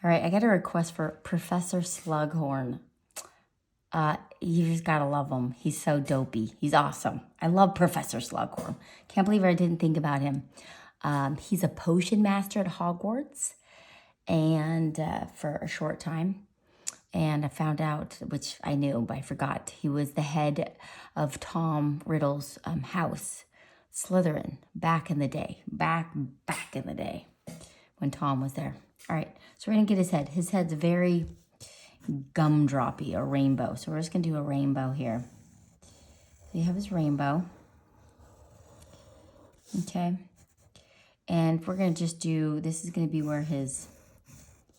All right, I got a request for Professor Slughorn. You just gotta love him. He's so dopey. He's awesome. I love Professor Slughorn. Can't believe I didn't think about him. He's a potion master at Hogwarts, and for a short time. And I found out, which I knew, but I forgot, he was the head of Tom Riddle's house, Slytherin, back in the day. Back in the day when Tom was there. All right, so we're gonna get his head. His head's very gumdroppy, a rainbow. So we're just gonna do a rainbow here. So you have his rainbow. Okay. And we're gonna just do, this is gonna be where his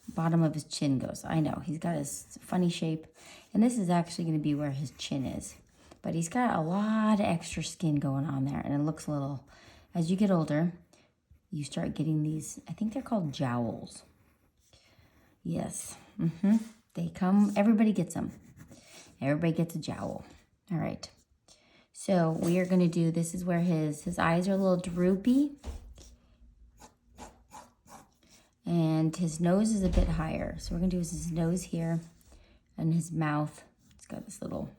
bottom of his chin goes. I know, he's got his funny shape. And this is actually gonna be where his chin is. But he's got a lot of extra skin going on there. And it looks a little, as you get older, you start getting these, I think they're called jowls. Yes, they come, everybody gets them. Everybody gets a jowl. All right. So we are gonna do, this is where his eyes are a little droopy. And his nose is a bit higher. So we're gonna do his nose here and his mouth. It's got this little,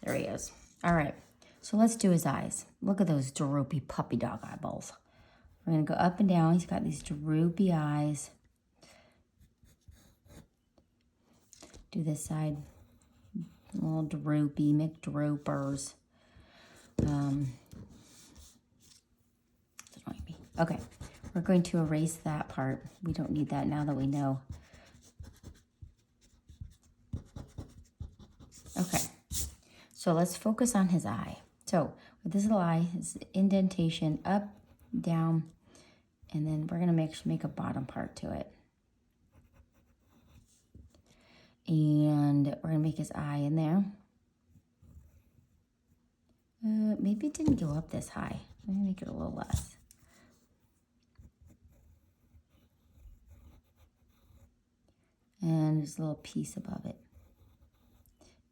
there he is. All right, so let's do his eyes. Look at those droopy puppy dog eyeballs. We're gonna go up and down. He's got these droopy eyes. Do this side, a little droopy, McDroopers. Okay, we're going to erase that part. We don't need that now that we know. Okay, so let's focus on his eye. So with this little eye, his indentation up, down, and then we're gonna make a bottom part to it. And we're gonna make his eye in there. Maybe it didn't go up this high. Let me make it a little less. And there's a little piece above it.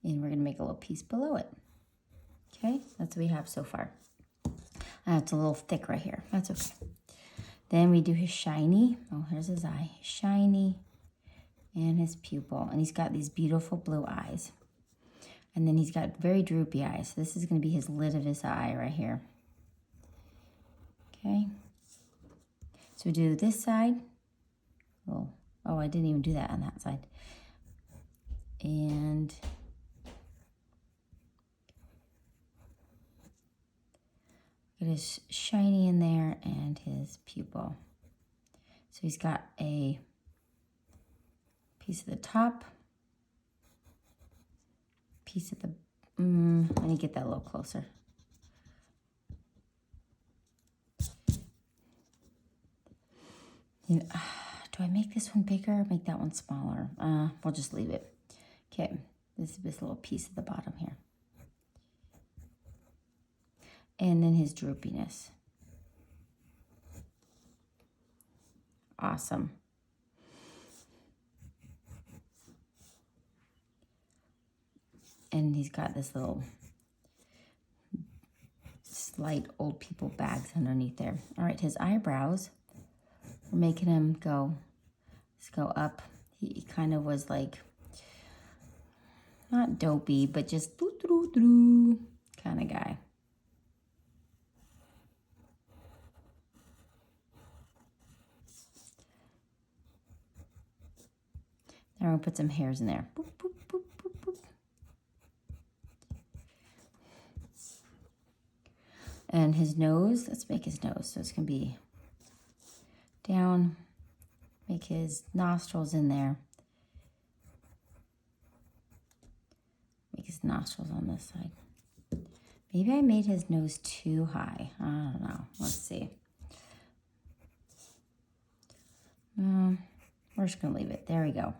And we're gonna make a little piece below it. Okay, that's what we have so far. It's a little thick right here, that's okay. Then we do his shiny, oh, here's his eye, shiny, and his pupil. And he's got these beautiful blue eyes. And then he's got very droopy eyes. So this is gonna be his lid of his eye right here. Okay, so we do this side. Oh, I didn't even do that on that side. And get his shiny in there and his pupil. So he's got a piece of the top, piece of the, let me get that a little closer. Do I make this one bigger or make that one smaller? We'll just leave it. Okay, this is this little piece at the bottom here. And then his droopiness. Awesome. And he's got this little slight old people bags underneath there. All right, his eyebrows, we're making him go, let's go up. He kind of was like, not dopey, but just kind of guy. Now we're gonna put some hairs in there. Boop, boop, boop, boop, boop. And his nose, let's make his nose. So it's gonna be down, make his nostrils in there. Make his nostrils on this side. Maybe I made his nose too high. I don't know, let's see. We're just gonna leave it, there we go.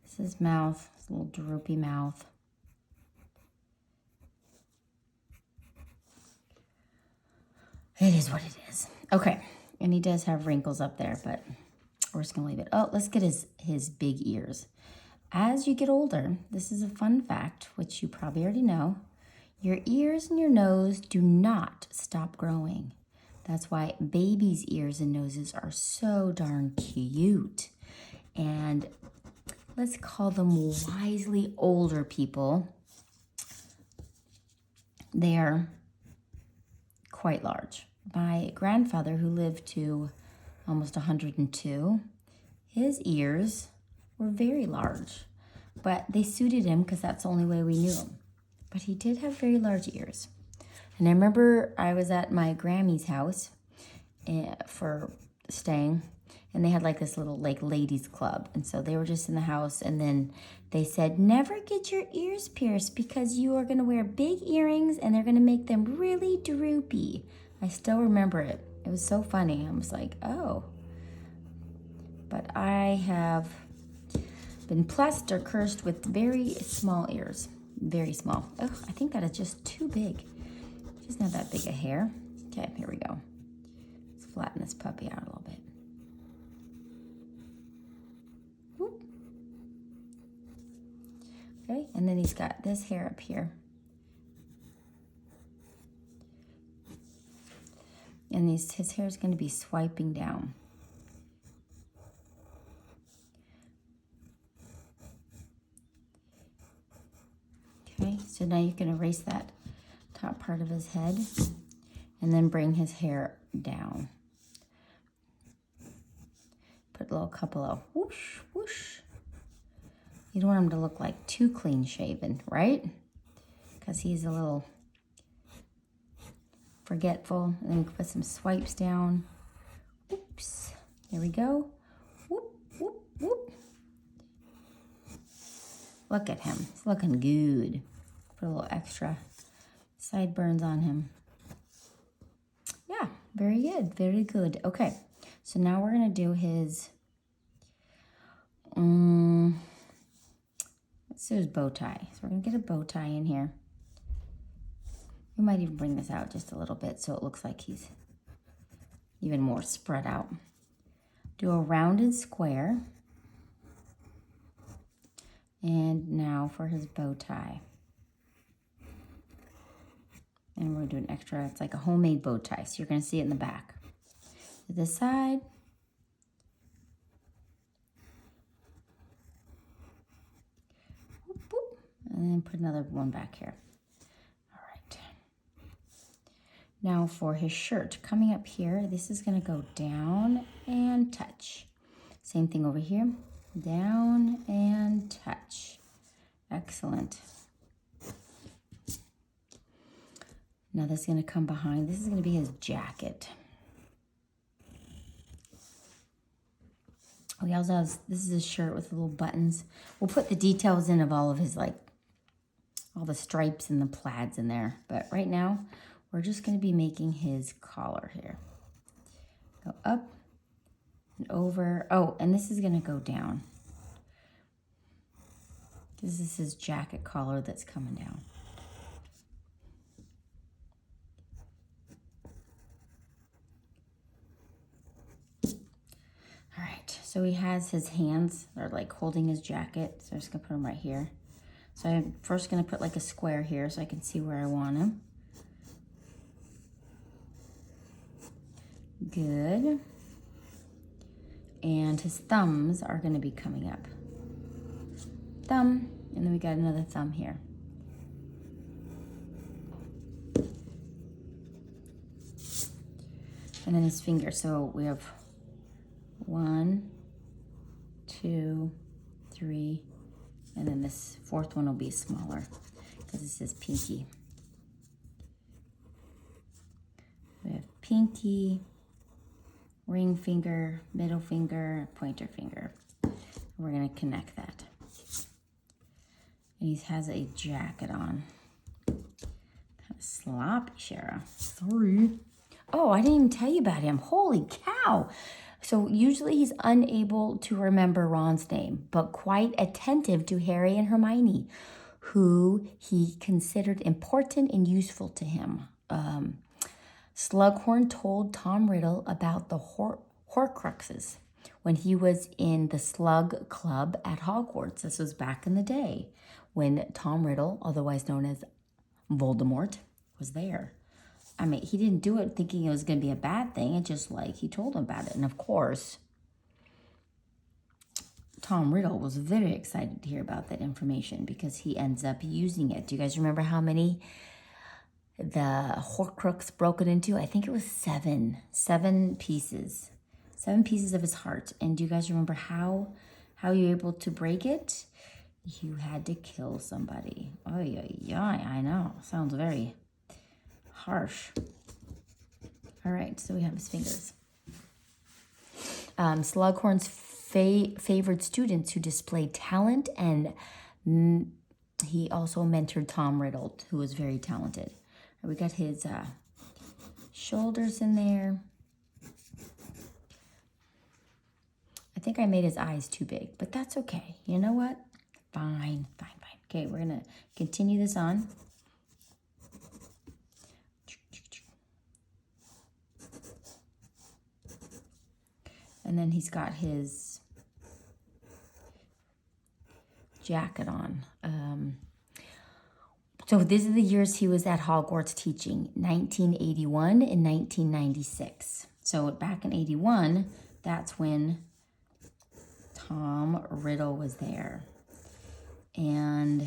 This is his mouth, his little droopy mouth. It is what it is. Okay, and he does have wrinkles up there, but we're just gonna leave it. Oh, let's get his big ears. As you get older, this is a fun fact, which you probably already know, your ears and your nose do not stop growing. That's why babies' ears and noses are so darn cute. and let's call them wisely older people. They're quite large. My grandfather, who lived to almost 102, his ears were very large, but they suited him because that's the only way we knew him. But he did have very large ears. And I remember I was at my Grammy's house for staying, and they had like this little like ladies club. And so they were just in the house, and then they said, never get your ears pierced because you are going to wear big earrings and they're going to make them really droopy. I still remember it. It was so funny. I was like, oh. But I have been blessed or cursed with very small ears. Very small. Oh, I think that is just too big. Just not that big a hair. Okay, here we go. Let's flatten this puppy out a little bit. Whoop. Okay, and then he's got this hair up here. And his hair is going to be swiping down. Okay, so now you can erase that top part of his head and then bring his hair down. Put a little couple of whoosh, whoosh. You don't want him to look like too clean shaven, right? Because he's a little forgetful. And then we can put some swipes down. Oops. There we go. Whoop, whoop, whoop. Look at him. He's looking good. Put a little extra sideburns on him. Yeah, very good. Very good. Okay, so now we're going to do his, let's do his bow tie. So we're going to get a bow tie in here. We might even bring this out just a little bit so it looks like he's even more spread out. Do a rounded square. And now for his bow tie. And we're doing extra, it's like a homemade bow tie. So you're gonna see it in the back. To this side. Boop, boop. And then put another one back here. All right. Now for his shirt, coming up here, this is gonna go down and touch. Same thing over here. Down and touch. Excellent. Now this is going to come behind. This is going to be his jacket. Oh, he also has, this is his shirt with the little buttons. We'll put the details in of all of his, like, all the stripes and the plaids in there. But right now, we're just going to be making his collar here. Go up and over. Oh, and this is going to go down. This is his jacket collar that's coming down. All right, so he has his hands are like holding his jacket. So I'm just gonna put them right here. So I'm first gonna put like a square here so I can see where I want him. Good. And his thumbs are gonna be coming up. Thumb, and then we got another thumb here. And then his finger. So we have 1, 2, 3, and then this fourth one will be smaller because this is pinky. We have pinky, ring finger, middle finger, pointer finger. We're gonna connect that. And he has a jacket on. Kind of sloppy, Shara. Sorry. Oh, I didn't even tell you about him. Holy cow. So usually he's unable to remember Ron's name, but quite attentive to Harry and Hermione, who he considered important and useful to him. Slughorn told Tom Riddle about the Horcruxes when he was in the Slug Club at Hogwarts. This was back in the day when Tom Riddle, otherwise known as Voldemort, was there. I mean, he didn't do it thinking it was going to be a bad thing. It just like he told him about it. And of course, Tom Riddle was very excited to hear about that information because he ends up using it. Do you guys remember how many the Horcrux broke it into? I think it was seven pieces. 7 pieces of his heart. And do you guys remember how you were able to break it? You had to kill somebody. Oh, yeah, I know. Sounds very harsh. All right, so we have his fingers. Slughorn's favored students who displayed talent, and he also mentored Tom Riddle, who was very talented. We got his shoulders in there. I think I made his eyes too big, but that's okay. You know what? Fine. Okay, we're going to continue this on. And then he's got his jacket on. So these are the years he was at Hogwarts teaching, 1981 and 1996. So back in 81, that's when Tom Riddle was there. And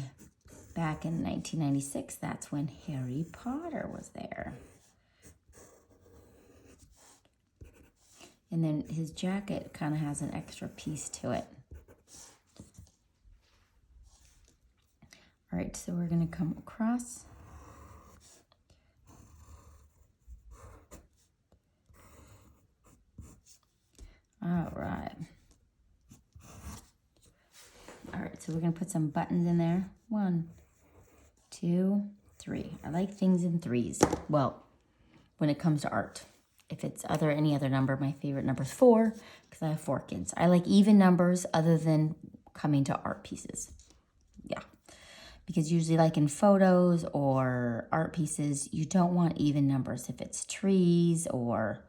back in 1996, that's when Harry Potter was there. And then his jacket kind of has an extra piece to it. All right, so we're going to come across. All right. All right, so we're going to put some buttons in there. 1, 2, 3. I like things in threes. Well, when it comes to art. If it's any other number, my favorite number is 4 because I have 4 kids. I like even numbers other than coming to art pieces. Yeah. Because usually like in photos or art pieces, you don't want even numbers. If it's trees or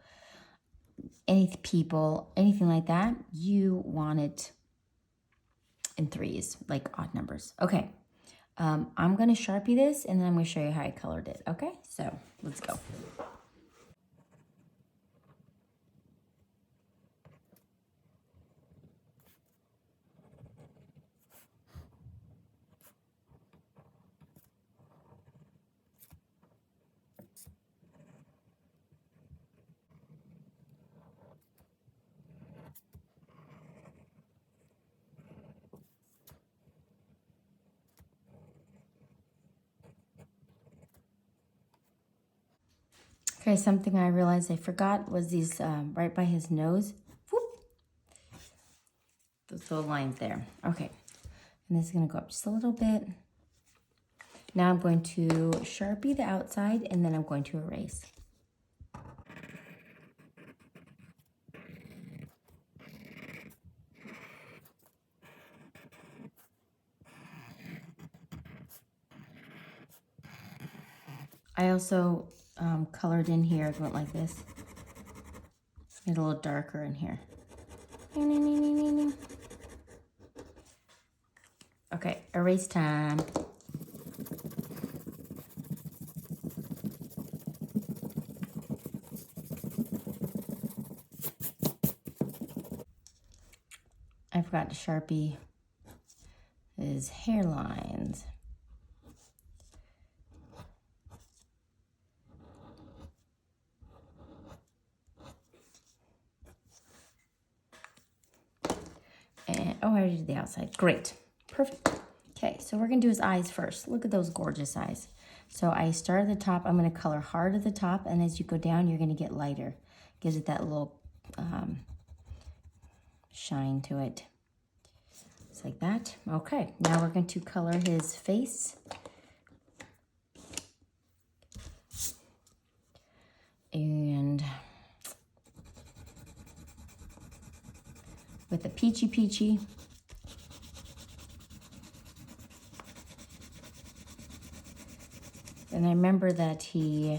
any people, anything like that, you want it in threes, like odd numbers. Okay. I'm going to Sharpie this and then I'm going to show you how I colored it. Okay. So let's go. Okay, something I realized I forgot was these right by his nose. Whoop. Those little lines there. Okay, and this is going to go up just a little bit. Now I'm going to Sharpie the outside, and then I'm going to erase. I also colored in here. I went like this. Made it a little darker in here. Okay, erase time. I forgot to Sharpie his hairlines. And, oh, I already did the outside. Great. Perfect. Okay, so we're going to do his eyes first. Look at those gorgeous eyes. So I start at the top. I'm going to color hard at the top, and as you go down, you're going to get lighter. Gives it that little shine to it. Just like that. Okay, now we're going to color his face. And with the peachy. And I remember that he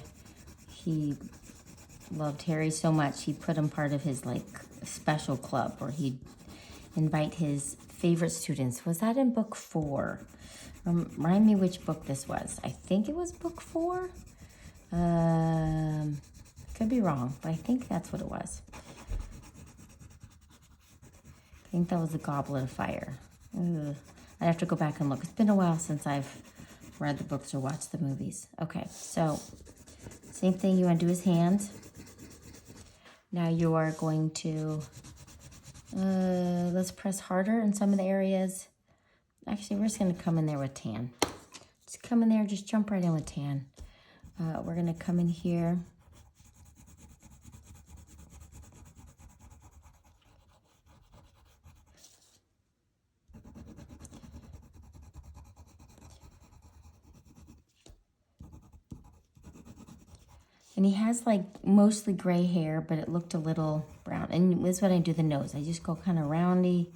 loved Harry so much, he put him part of his like special club where he'd invite his favorite students. Was that in book 4? Remind me which book this was. I think it was book 4. Could be wrong, but I think that's what it was. think that was a Goblet of Fire. Ugh. I'd have to go back and look. It's been a while since I've read the books or watched the movies. Okay, so same thing. You want to do his hands. Now you are going to, let's press harder in some of the areas. Actually, we're just going to come in there with tan. Just come in there, just jump right in with tan. We're going to come in here. And he has like mostly gray hair, but it looked a little brown. And this is when I do the nose. I just go kind of roundy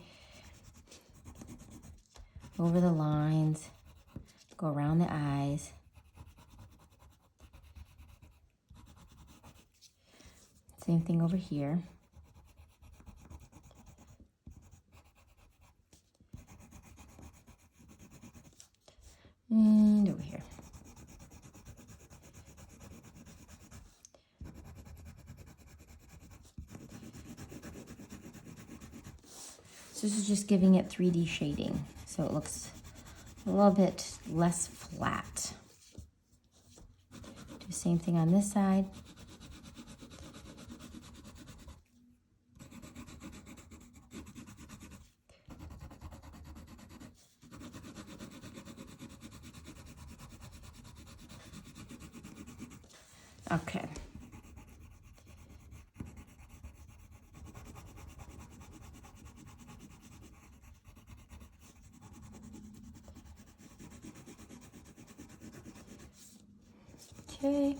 over the lines, go around the eyes. Same thing over here. And over here. So this is just giving it 3D shading, so it looks a little bit less flat. Do the same thing on this side. Okay. Okay,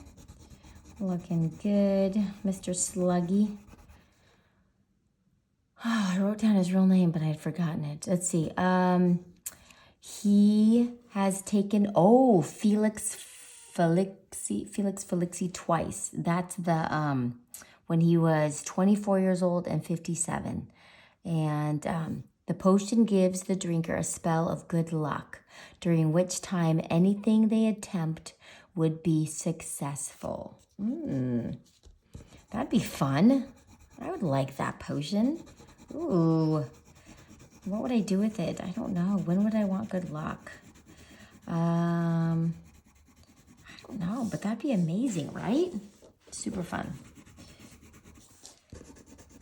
looking good, Mr. Sluggy. Oh, I wrote down his real name, but I had forgotten it. Let's see. He has taken, Felix Felixi twice. That's the, when he was 24 years old and 57. And the potion gives the drinker a spell of good luck, during which time anything they attempt would be successful. That'd be fun. I would like that potion. Ooh. What would I do with it? I don't know. When would I want good luck? I don't know, but that'd be amazing, right? Super fun.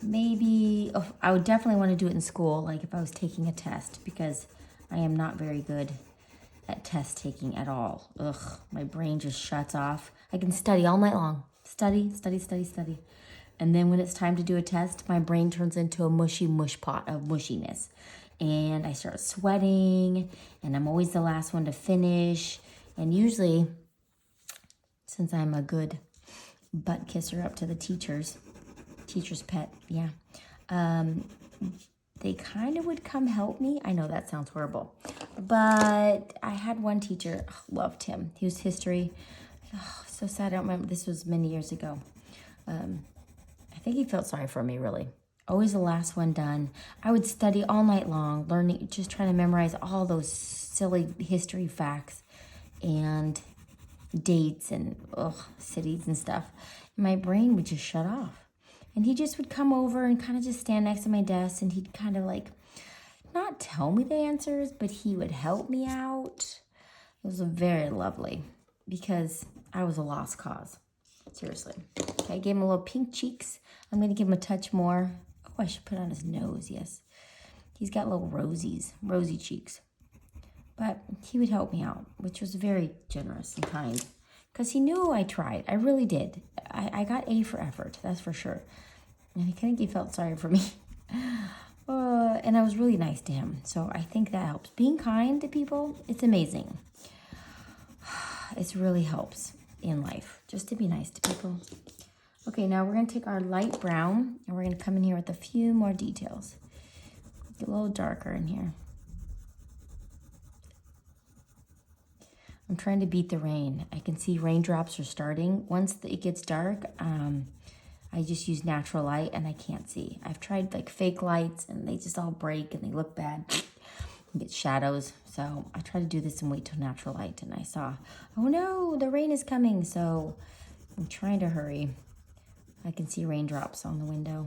Maybe, I would definitely want to do it in school, like if I was taking a test, because I am not very good at test taking at all. Ugh, my brain just shuts off. I can study all night long. Study. And then when it's time to do a test, my brain turns into a mushy mush pot of mushiness. And I start sweating, and I'm always the last one to finish. And usually, since I'm a good butt kisser up to the teacher's pet, yeah, they kind of would come help me. I know that sounds horrible, but I had one teacher, loved him. He was history. So sad. I don't remember. This was many years ago. I think he felt sorry for me, really. Always the last one done. I would study all night long, learning, just trying to memorize all those silly history facts and dates and cities and stuff. My brain would just shut off. And he just would come over and kind of just stand next to my desk, and he'd kind of like, not tell me the answers, but he would help me out. It was very lovely because I was a lost cause. Seriously. Okay, I gave him a little pink cheeks. I'm going to give him a touch more. Oh, I should put on his nose, yes. He's got little rosy cheeks. But he would help me out, which was very generous and kind. Because he knew I tried. I really did. I got A for effort, that's for sure. And I think he felt sorry for me. And I was really nice to him. So I think that helps. Being kind to people, it's amazing. It really helps in life, just to be nice to people. Okay, now we're going to take our light brown, and we're going to come in here with a few more details. Get a little darker in here. I'm trying to beat the rain. I can see raindrops are starting. Once it gets dark, I just use natural light and I can't see. I've tried like fake lights and they just all break and they look bad. You get shadows. So I try to do this and wait till natural light, and I saw, oh no, the rain is coming. So I'm trying to hurry. I can see raindrops on the window.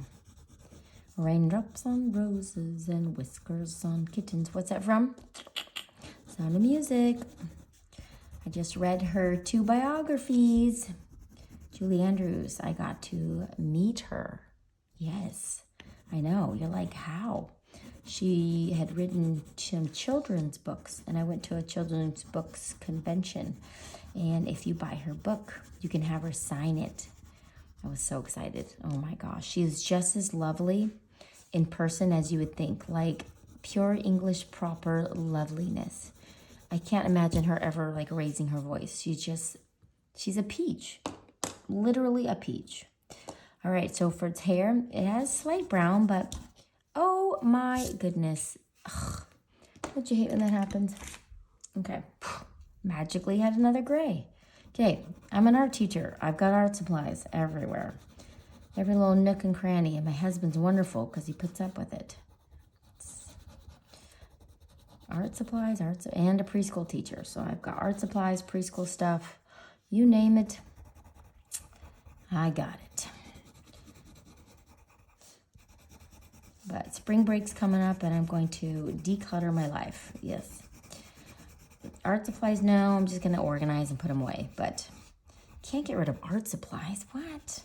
Raindrops on roses and whiskers on kittens. What's that from? Sound of Music. I just read her 2 biographies. Julie Andrews, I got to meet her. Yes, I know. You're like, how? She had written some children's books, and I went to a children's books convention. And if you buy her book, you can have her sign it. I was so excited. Oh my gosh. She is just as lovely in person as you would think, like pure English proper loveliness. I can't imagine her ever like raising her voice. She's a peach, literally a peach. All right, so for its hair, it has slight brown, but oh my goodness. Ugh. Don't you hate when that happens? Okay, magically had another gray. Okay, I'm an art teacher. I've got art supplies everywhere. Every little nook and cranny, and my husband's wonderful because he puts up with it. Art supplies, and a preschool teacher. So I've got art supplies, preschool stuff, you name it, I got it. But spring break's coming up and I'm going to declutter my life. Yes. Art supplies, no, I'm just going to organize and put them away. But can't get rid of art supplies. What?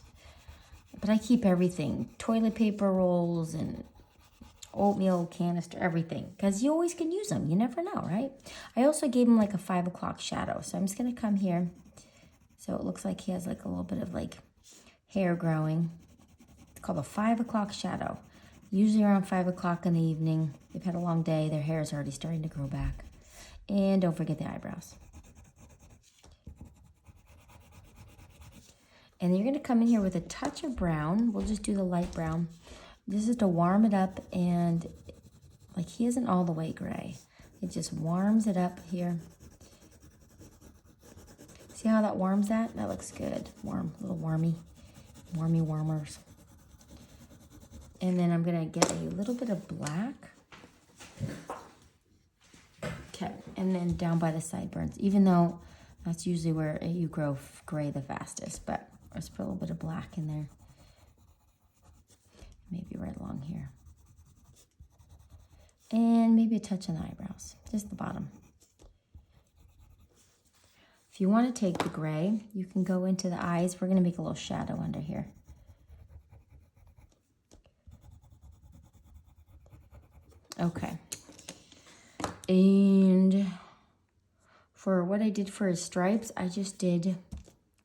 But I keep everything. Toilet paper rolls and oatmeal canister, everything. Because you always can use them. You never know, right? I also gave him like a 5 o'clock shadow. So I'm just going to come here. So it looks like he has like a little bit of like hair growing. It's called a 5 o'clock shadow. Usually around 5 o'clock in the evening. They've had a long day. Their hair is already starting to grow back. And don't forget the eyebrows. And you're going to come in here with a touch of brown. We'll just do the light brown. This is to warm it up, and like he isn't all the way gray. It just warms it up here. See how that warms that? That looks good. Warm, a little warmy warmers. And then I'm going to get a little bit of black. Okay, and then down by the sideburns, even though that's usually where you grow gray the fastest, but let's put a little bit of black in there. Maybe right along here. And maybe a touch on the eyebrows, just the bottom. If you want to take the gray, you can go into the eyes. We're going to make a little shadow under here. Okay. And for what I did for his stripes, I just did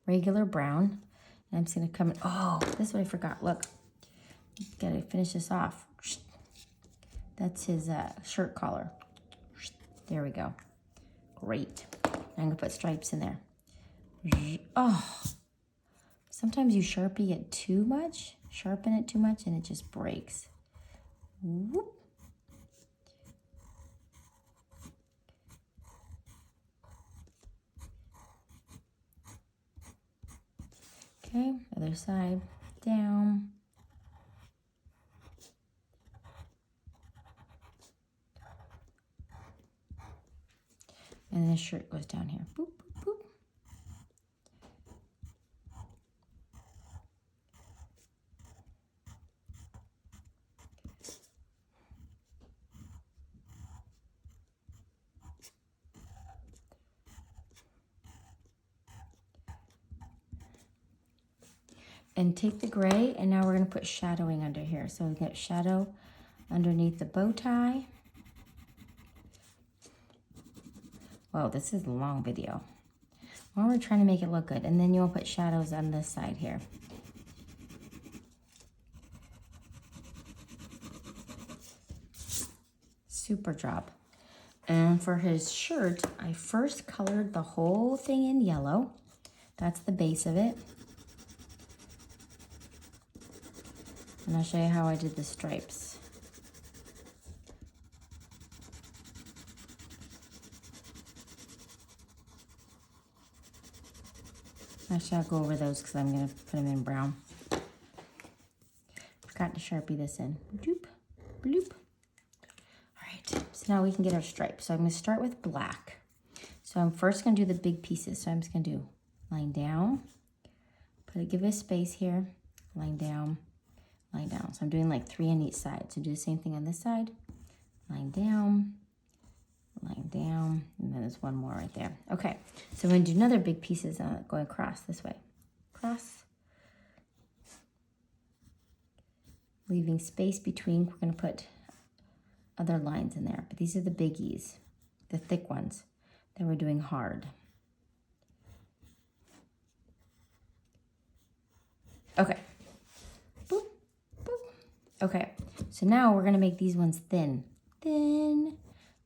regular brown. And I'm just going to come in. Oh, this is what I forgot. Look. Got to finish this off. That's his shirt collar. There we go. Great. I'm going to put stripes in there. Oh, sometimes you sharpen it too much, and it just breaks. Whoop. Okay, other side, down. And then the shirt goes down here. Boop, boop, boop. And take the gray, and now we're going to put shadowing under here. So we get shadow underneath the bow tie. Whoa, this is a long video. Well, we're trying to make it look good. And then you'll put shadows on this side here. Super job. And for his shirt, I first colored the whole thing in yellow. That's the base of it. And I'll show you how I did the stripes. Actually, I'll go over those because I'm going to put them in brown. Forgot to Sharpie this in. Bloop, bloop. All right, so now we can get our stripes. So I'm going to start with black. So I'm first going to do the big pieces. So I'm just going to do line down, give it a space here, line down, line down. So I'm doing like 3 on each side. So do the same thing on this side. Line down, and then there's one more right there. Okay, so we're gonna do another big pieces going across this way. Cross. Leaving space between, we're gonna put other lines in there, but these are the biggies, the thick ones that we're doing hard. Okay. Boop, boop. Okay, so now we're gonna make these ones thin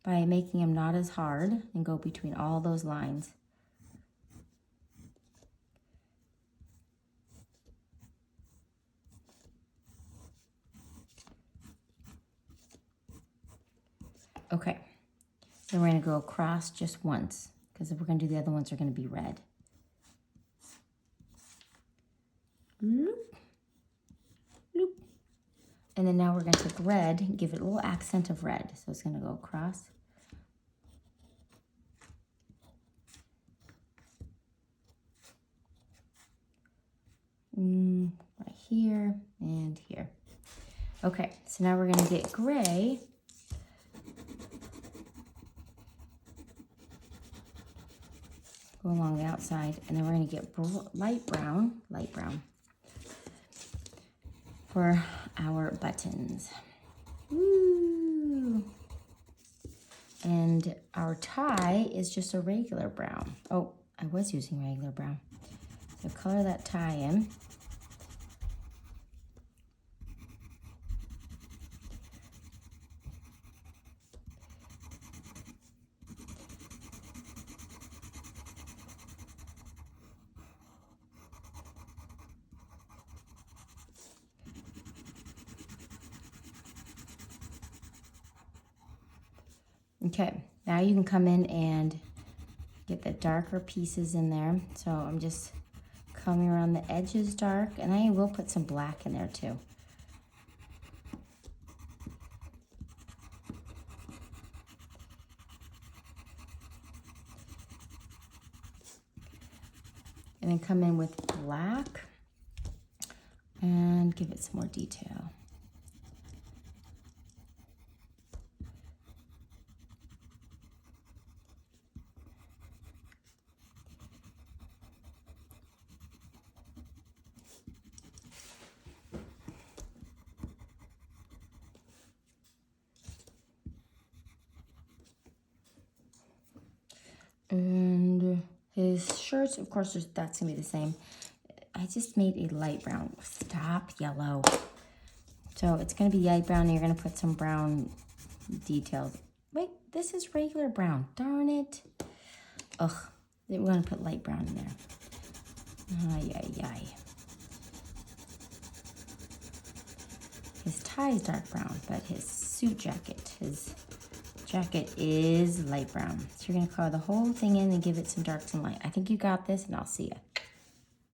by making them not as hard and go between all those lines. Okay, then we're gonna go across just once because if we're gonna do the other ones, are gonna be red. Loop, loop. And then now we're gonna take red and give it a little accent of red. So it's gonna go across. Right here and here. Okay, so now we're gonna get gray. Go along the outside, and then we're gonna get light brown for our buttons. Woo! And our tie is just a regular brown. Oh, I was using regular brown. So color that tie in. Okay, now you can come in and get the darker pieces in there. So I'm just coming around the edges dark, and I will put some black in there too. And then come in with black and give it some more detail. And his shirts, of course, that's gonna be the same. I just made a light brown. Stop, yellow. So it's gonna be light brown, and you're gonna put some brown details. Wait, this is regular brown. Darn it. Ugh, we're gonna put light brown in there. Ay, ay, ay. His tie is dark brown, but his his jacket is light brown. So you're gonna color the whole thing in and give it some darks and light. I think you got this, and I'll see you.